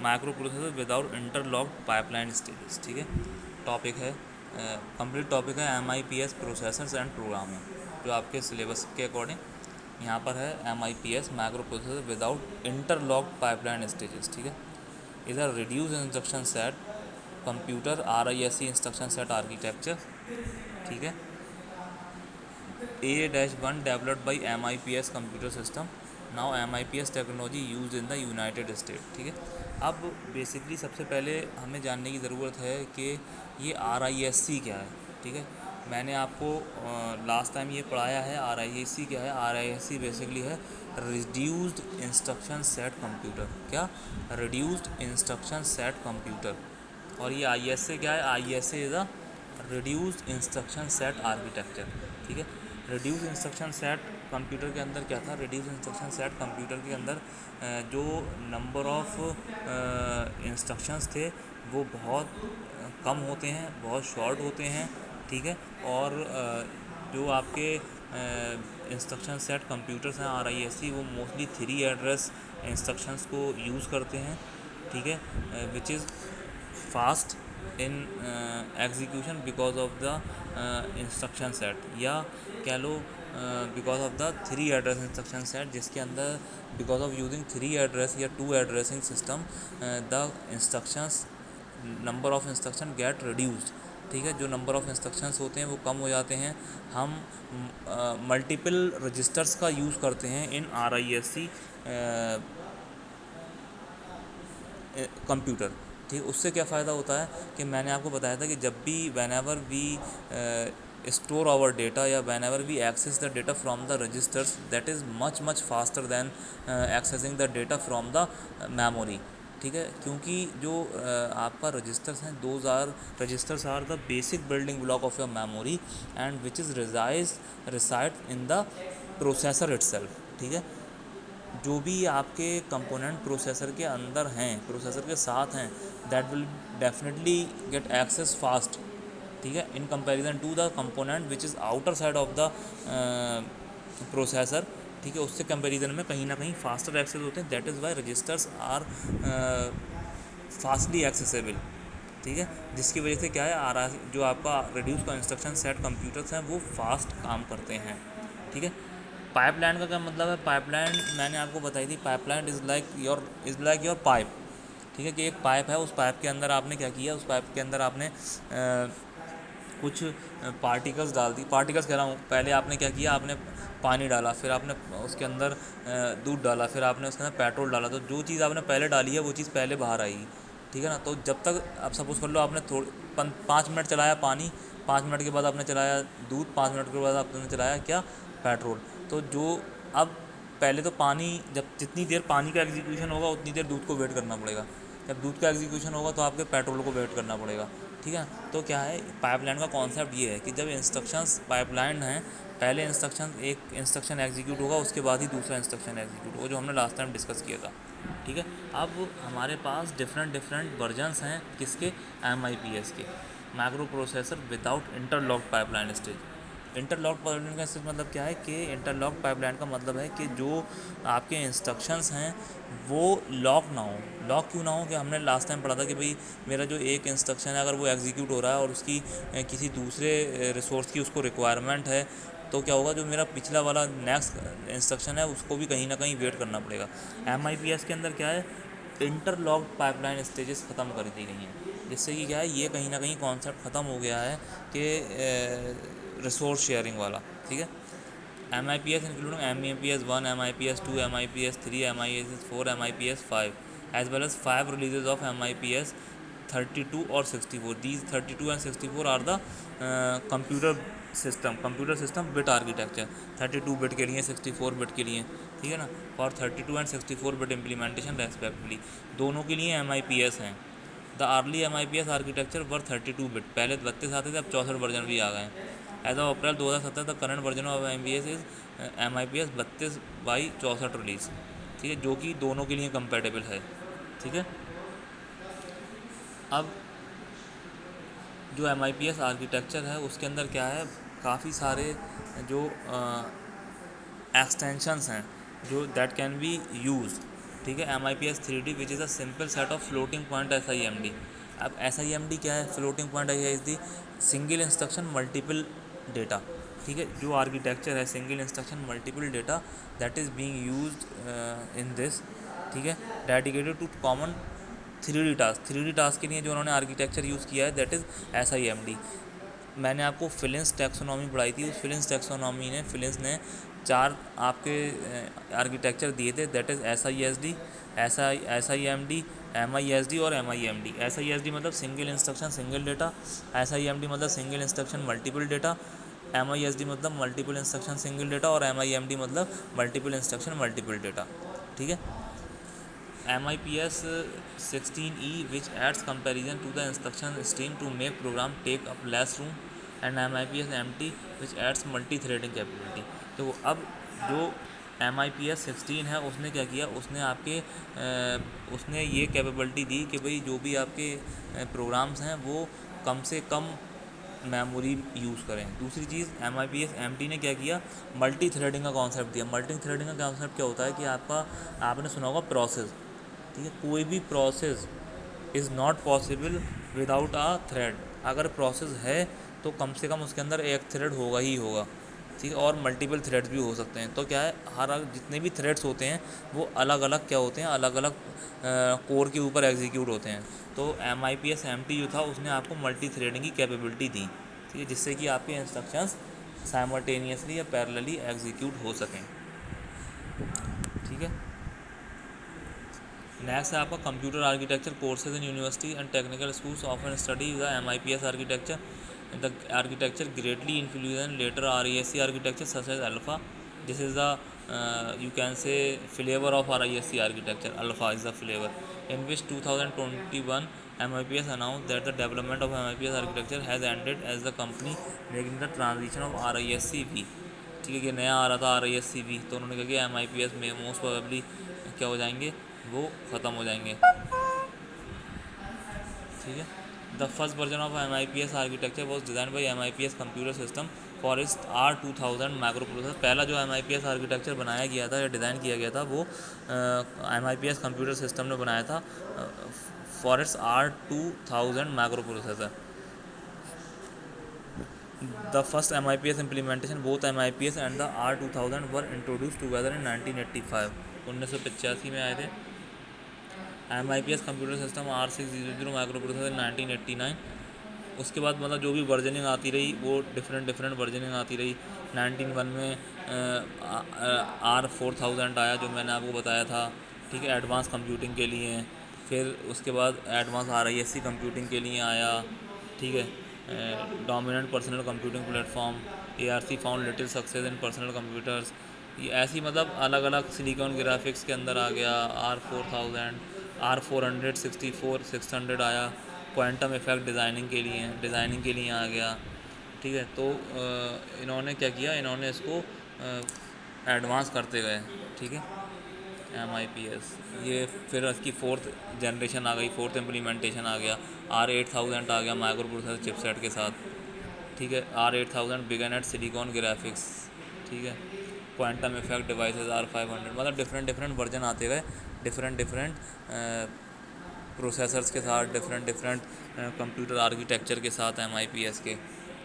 Micro processor without interlocked pipeline stages. ठीक है, topic है कंप्लीट टॉपिक है MIPS प्रोसेसर्स एंड प्रोग्रामिंग, जो आपके सिलेबस के अकॉर्डिंग यहाँ पर है MIPS micro processor without interlocked pipeline stages. ठीक है, इधर reduce instruction set computer RISC instruction set architecture. ठीक है, A-1 developed by MIPS computer system, now MIPS technology use in the United state. ठीक है, अब बेसिकली सबसे पहले हमें जानने की ज़रूरत है कि ये RISC क्या है। ठीक है, मैंने आपको लास्ट टाइम ये पढ़ाया है RISC क्या है। RISC बेसिकली है रिड्यूस्ड इंस्ट्रक्शन सेट कंप्यूटर। क्या? Reduced instruction set computer. और ये ISA क्या है? ISA is a reduced instruction set architecture. ठीक है, रिड्यूस इंस्ट्रक्शन सेट कंप्यूटर के अंदर क्या था? रिड्यूस इंस्ट्रक्शन सेट कंप्यूटर के अंदर जो नंबर ऑफ इंस्ट्रक्शंस थे वो बहुत कम होते हैं, बहुत शॉर्ट होते हैं। ठीक है, और जो आपके इंस्ट्रक्शन सेट कंप्यूटर्स हैं RISC, वो मोस्टली 3 एड्रेस इंस्ट्रक्शंस को यूज़ करते हैं। ठीक है, which is fast in execution because of the instruction set, या कह लो because of the 3 address instruction set, जिसके अंदर बिकॉज ऑफ यूजिंग 3 एड्रेस या 2 addressing system the instructions number of instruction get reduced. ठीक है, जो नंबर ऑफ इंस्ट्रक्शंस होते हैं वो कम हो जाते हैं। हम मल्टीपल रजिस्टर्स का यूज़ करते हैं इन RISC कंप्यूटर। ठीक, उससे क्या फ़ायदा होता है कि मैंने आपको बताया था कि जब भी whenever we store our data या whenever we access the data from the registers, that is much faster than accessing the data from the memory. ठीक है, क्योंकि जो आपका रजिस्टर्स हैं, those are registers are the basic building block of your memory and which is reside in the processor itself. ठीक है, जो भी आपके कंपोनेंट प्रोसेसर के अंदर हैं, प्रोसेसर के साथ हैं, that will definitely get access fast. ठीक है, in comparison to the component which is outer side of the processor. ठीक है, उससे कंपैरिजन में कहीं ना कहीं फास्टर एक्सेस होते हैं। That is why registers are fastly accessible. ठीक है, जिसकी वजह से क्या है, जो आपका रिड्यूस का इंस्ट्रक्शन सेट कंप्यूटर्स हैं वो फास्ट काम करते हैं। ठीक है, पाइपलाइन का क्या मतलब है? पाइपलाइन मैंने आपको बताई थी, pipeline is like your pipe. ठीक है, कि एक पाइप है, उस पाइप के अंदर आपने क्या किया, उस पाइप के अंदर आपने कुछ पार्टिकल्स डाल दी। पार्टिकल्स कह रहा हूँ, पहले आपने क्या किया, आपने पानी डाला, फिर आपने उसके अंदर दूध डाला, फिर आपने उसके अंदर पेट्रोल डाला। तो जो चीज़ आपने पहले डाली है वो चीज़ पहले बाहर आएगी। ठीक है ना, तो जब तक आप सपोज़ कर लो आपने 5 मिनट चलाया पानी, 5 मिनट के बाद आपने चलाया दूध, 5 मिनट के बाद आपने चलाया क्या, पेट्रोल। तो जो अब पहले तो पानी, जब जितनी देर पानी का एग्जीक्यूशन होगा उतनी देर दूध को वेट करना पड़ेगा, जब दूध का एग्जीक्यूशन होगा तो आपके पेट्रोल को वेट करना पड़ेगा। ठीक है, तो क्या है, पाइपलाइन का कॉन्सेप्ट ये है कि जब इंस्ट्रक्शंस पाइपलाइन हैं, पहले एक इंस्ट्रक्शन एग्जीक्यूट होगा, उसके बाद ही दूसरा इंस्ट्रक्शन एग्जीक्यूट होगा, जो हमने लास्ट टाइम डिस्कस किया था। ठीक है, अब हमारे पास डिफरेंट वर्जन्स हैं किसके, MIPS के, micro processor without interlocked pipeline stage. Interlock pipeline का मतलब क्या है कि इंटरलॉक पाइपलाइन का मतलब है कि जो आपके इंस्ट्रक्शंस हैं वो लॉक ना हो। लॉक क्यों ना हो, कि हमने लास्ट टाइम पढ़ा था कि भाई मेरा जो एक इंस्ट्रक्शन है अगर वो एग्जीक्यूट हो रहा है और उसकी किसी दूसरे रिसोर्स की उसको रिक्वायरमेंट है, तो क्या होगा, जो मेरा पिछला वाला नेक्स्ट इंस्ट्रक्शन है उसको भी कहीं ना कहीं वेट करना पड़ेगा। MIPS के अंदर क्या है, इंटरलॉक्ड पाइपलाइन स्टेजेस ख़त्म कर दी गई हैं, जिससे कि क्या है, ये कहीं ना कहीं कॉन्सेप्ट ख़त्म हो गया है कि रिसोर्स शेयरिंग वाला। ठीक है, MIPS including MIPS 1, MIPS 2, MIPS 3, MIPS 4, MIPS 5 as well as 5 releases of MIPS 32 और 64। These 32 and 64 are the computer system bit architecture, 32 bit के लिए, 64 बिट के लिए। ठीक है ना, और 32 एंड 64 बिट इम्प्लीमेंटेशन रेस्पेक्टिवली, दोनों के लिए MIPS हैं। The early MIPS architecture were 32 bit, पहले 32 आते थे, अब 64 वर्जन भी आ गए हैं। As of April 2017 the current version of MIPS is MIPS 32/64 release. ठीक है, जो कि दोनों के लिए कंपेटेबल है। ठीक है, अब जो MIPS आर्किटेक्चर है उसके अंदर क्या है, काफ़ी सारे जो एक्सटेंशंस हैं जो दैट कैन बी यूज। ठीक है। MIPS 3D which is a simple set of floating point SIMD। अब SIMD क्या है? Floating point is the single instruction multiple data. ठीक है, जो आर्किटेक्चर है single instruction multiple data that is being used in this, ठीक है, dedicated two common 3D task के लिए जो उन्होंने आर्किटेक्चर यूज़ किया है दैट इज़ SIMD। मैंने आपको फिलिंस टैक्सोनॉमी पढ़ाई थी, उस फिलिंस टैक्सोनॉमी ने फिलिंस ने 4 आपके आर्किटेक्चर दिए थे that is SISD, SIMD, MISD और MIMD। SISD मतलब single instruction single data, SIMD मतलब single instruction multiple data, MISD मतलब मल्टीपल इंस्ट्रक्शन सिंगल डेटा और MIMD मतलब मल्टीपल इंस्ट्रक्शन मल्टीपल डेटा। ठीक है। MIPS 16E which adds comparison to the instruction stream to make program take up less room, and MIPS MT which adds multi-threading capability। तो अब जो MIPS 16 है उसने क्या किया, उसने आपके उसने ये कैपेबिलिटी दी कि भाई जो भी आपके प्रोग्राम्स हैं वो कम से कम मेमोरी यूज़ करें। दूसरी चीज़ MIPS MT ने क्या किया, मल्टी थ्रेडिंग का कॉन्सेप्ट दिया। मल्टी थ्रेडिंग का कॉन्सेप्ट क्या होता है कि आपने सुना होगा प्रोसेस, ठीक है, कोई भी process is not possible without a thread. अगर प्रोसेस है तो कम से कम उसके अंदर एक थ्रेड होगा ही होगा, ठीक है, और मल्टीपल थ्रेड्स भी हो सकते हैं। तो क्या है, हर जितने भी थ्रेड्स होते हैं वो अलग अलग क्या होते हैं, अलग अलग कोर के ऊपर एग्जीक्यूट होते हैं। तो MIPS MT जो था उसने आपको मल्टी थ्रेडिंग की कैपेबिलिटी दी, ठीक है, जिससे कि आपके इंस्ट्रक्शंस साइमल्टेनियसली या पैरेलली एग्जीक्यूट हो सकें। ठीक है। नेक्स्ट है आपका computer architecture courses in university and technical schools often study the MIPS architecture. The architecture greatly influence later RISC architecture such as Alpha. This is the you can say flavor of RISC architecture. Alpha is the flavor in which 2021 MIPS announced that the development of MIPS architecture has ended as the company making the transition of RISC V। ठीक है, कि नया आ रहा था RISC V, तो उन्होंने कहा कि MIPS में मोस्ट प्रोबेबली क्या हो जाएंगे, वो ख़त्म हो जाएंगे। ठीक है। The first version of MIPS architecture was design by MIPS computer system for इस R2000 माइक्रो प्रोसेसर। पहला जो MIPS आर्किटेक्चर बनाया गया था या डिज़ाइन किया गया था वो MIPS कंप्यूटर सिस्टम ने बनाया था for its R2000 micro processor. The first MIPS implementation, both MIPS and the R2000 were introduced together in 1985। 1985 में आए थे। MIPS computer system R600 micro processor 1989। उसके बाद मतलब जो भी वर्जनिंग आती रही वो डिफरेंट वर्जनिंग आती रही। 1991 में R4000 आया जो मैंने आपको बताया था, ठीक है, एडवांस कंप्यूटिंग के लिए। फिर उसके बाद एडवांस RISC कंप्यूटिंग के लिए आया, ठीक है। Dominant personal computing platform ARC found little success in personal computers. ये ऐसी मतलब अलग अलग सिलिकॉन ग्राफिक्स के अंदर आ गया R4000, R400 64 600 आया क्वांटम इफेक्ट डिज़ाइनिंग के लिए आ गया, ठीक है। तो इन्होंने क्या किया, इन्होंने इसको एडवांस करते गए, ठीक है, MIPS। ये फिर इसकी 4th जनरेशन आ गई, 4th इम्प्लीमेंटेशन आ गया, R8000 आ गया माइक्रो प्रोसेसर चिपसेट के साथ, ठीक है। R8000 begin eight silicon graphics, ठीक है। क्वांटम इफेक्ट डिवाइसेस R500, मतलब डिफरेंट वर्जन आते गए, डिफरेंट प्रोसेसर्स के साथ, डिफरेंट कंप्यूटर आर्किटेक्चर के साथ MIPS के,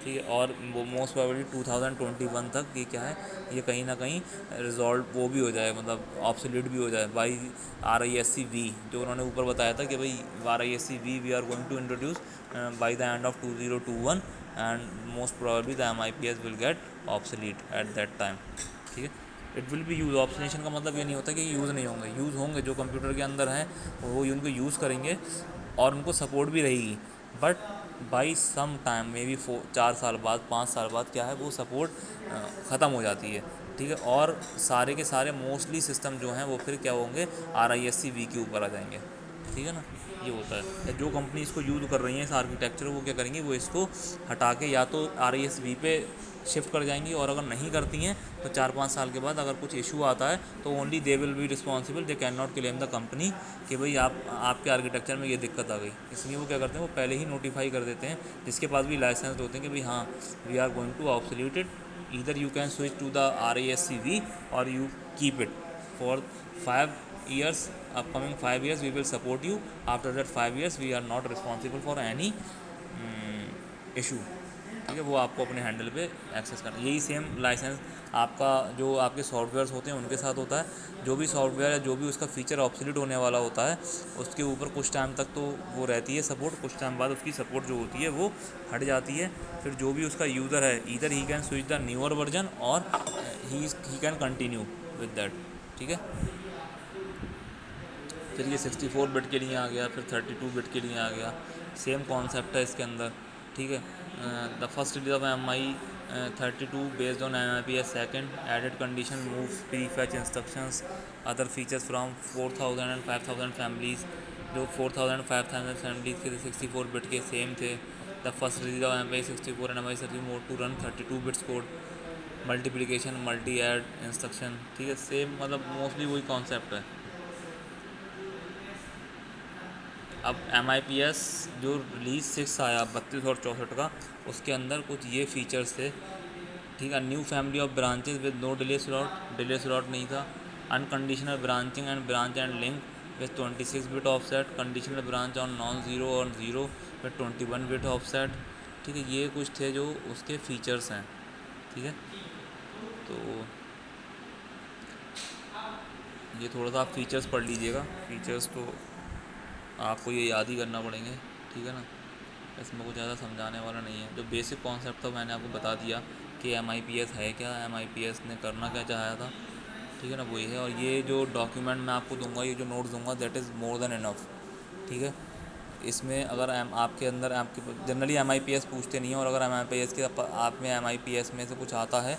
ठीक है। और वो मोस्ट प्रोबेबली 2021 तक ये क्या है, ये कहीं ना कहीं रिजॉल्व वो भी हो जाए, मतलब ऑब्सोलीट भी हो जाए बाई RISC V, जो उन्होंने ऊपर बताया था कि भाई RISC V we are going to introduce by the end of 2021 and most probably the MIPS will get obsolete at that time, ठीक है। इट विल बी यूज़, ऑप्शनेशन का मतलब ये नहीं होता कि यूज़ नहीं होंगे, यूज़ होंगे, जो कंप्यूटर के अंदर हैं वो उनको यूज़ करेंगे और उनको सपोर्ट भी रहेगी, but by some time maybe 4 साल बाद 5 साल बाद क्या है वो सपोर्ट ख़त्म हो जाती है, ठीक है। और सारे के सारे मोस्टली सिस्टम जो हैं वो फिर क्या होंगे, RISC V के ऊपर आ जाएंगे, ठीक है ना। ये होता है, जो कंपनी इसको यूज़ कर रही है इस आर्किटेक्चर, वो क्या करेंगी, वो इसको हटा के या तो RISC V पे शिफ्ट कर जाएंगी, और अगर नहीं करती हैं तो 4-5 साल के बाद अगर कुछ इशू आता है तो only they will be responsible, they can not claim the company कि भाई आपके आर्किटेक्चर में ये दिक्कत आ गई। इसलिए वो क्या करते हैं, वो पहले ही नोटिफाई कर देते हैं, जिसके पास भी लाइसेंस होते हैं कि भाई हाँ we are going to obsolete it, either you can switch to the RISC V और you keep it for 5 years upcoming 5 years we will support you, after that 5 years we are not responsible for any issue. ठीक है, वो आपको अपने handle पे access करना। यही same licence आपका जो आपके सॉफ्टवेयर्स होते हैं उनके साथ होता है। जो भी सॉफ्टवेयर है, जो भी उसका फीचर ऑब्सोल्यूट होने वाला होता है, उसके ऊपर कुछ टाइम तक तो वो रहती है सपोर्ट, कुछ टाइम बाद उसकी सपोर्ट जो होती है वो हट जाती है। फिर जो भी उसका यूज़र है, either he can switch the newer version और he can continue with that. ठीक है, फिर ये 64 बिट के लिए आ गया, फिर 32 बिट के लिए आ गया। सेम कॉन्सेप्ट है इसके अंदर। ठीक है, the first release of MI 32 based on MIPS second added condition move prefetch instructions other features from 4000 and 5000 families. जो 4000 5000 फैमिलीज के थे 64 बिट के सेम थे। The first release of MI 64 and MI 32 mode to run 32 bits code multiplication multi add instruction. ठीक है, same मतलब mostly वही concept है। अब MIPS जो रिलीज 6 आया 32 और 64 का, उसके अंदर कुछ ये फीचर्स थे। ठीक है, new family of branches with no delay slot नहीं था। Unconditional branching and branch and link with 26 bit offset, conditional branch on non zero और ज़ीरो विद 21 बिट ऑफसेट। ठीक है, ये कुछ थे जो उसके फीचर्स हैं। ठीक है, तो ये थोड़ा सा आप फीचर्स पढ़ लीजिएगा। फीचर्स तो आपको ये याद ही करना पड़ेंगे। ठीक है ना, इसमें कुछ ज़्यादा समझाने वाला नहीं है। जो बेसिक कॉन्सेप्ट था मैंने आपको बता दिया कि MIPS है क्या, MIPS ने करना क्या चाहा था। ठीक है ना, वही है। और ये जो डॉक्यूमेंट मैं आपको दूंगा, ये जो नोट्स दूंगा, that is more than enough. ठीक है, इसमें अगर आपके अंदर आपके जनरली MIPS पूछते नहीं हैं, और अगर MIPS के आप में MIPS में से कुछ आता है,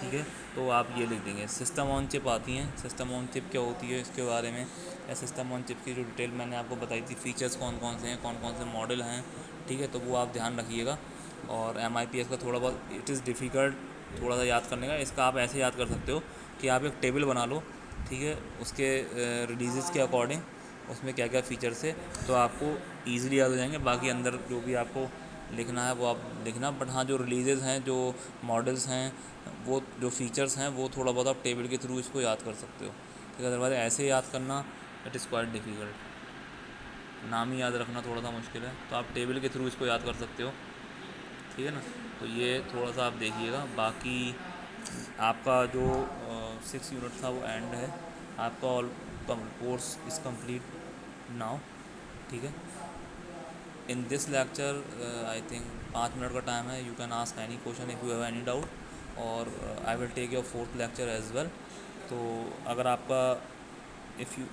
ठीक है, तो आप ये लिख देंगे। सिस्टम ऑन चिप आती हैं, सिस्टम ऑन चिप क्या होती है इसके बारे में, या सिस्टम ऑन चिप की जो डिटेल मैंने आपको बताई थी, फीचर्स कौन कौन से हैं, कौन कौन से मॉडल हैं। ठीक है, तो वो आप ध्यान रखिएगा। और MIPS का थोड़ा बहुत इट इज़ डिफ़िकल्ट थोड़ा सा याद करने का। इसका आप ऐसे याद कर सकते हो कि आप एक टेबल बना लो, ठीक है, उसके रिलीज़ के अकॉर्डिंग उसमें क्या क्या फ़ीचर्स है, तो आपको ईज़िली याद हो जाएंगे। बाकी अंदर जो भी आपको लिखना है वो आप लिखना। बट हाँ, जो रिलीज़ हैं, जो मॉडल्स हैं, वो जो फीचर्स हैं, वो थोड़ा बहुत आप टेबल के थ्रू इसको याद कर सकते हो। ठीक है, अदरवाइज़ ऐसे याद करना इट इज़ क्वाइट डिफ़िकल्ट। नाम ही याद रखना थोड़ा सा मुश्किल है, तो आप टेबल के थ्रू इसको याद कर सकते हो। ठीक है ना, तो ये थोड़ा सा आप देखिएगा। बाकी आपका जो 6 यूनिट था वो एंड है आपका। All course is complete now. ठीक है, in this lecture I think 5 minute का टाइम है। You can ask any question if you have any doubt, और I will take your 4th lecture as well. तो अगर आपका इफ़ यू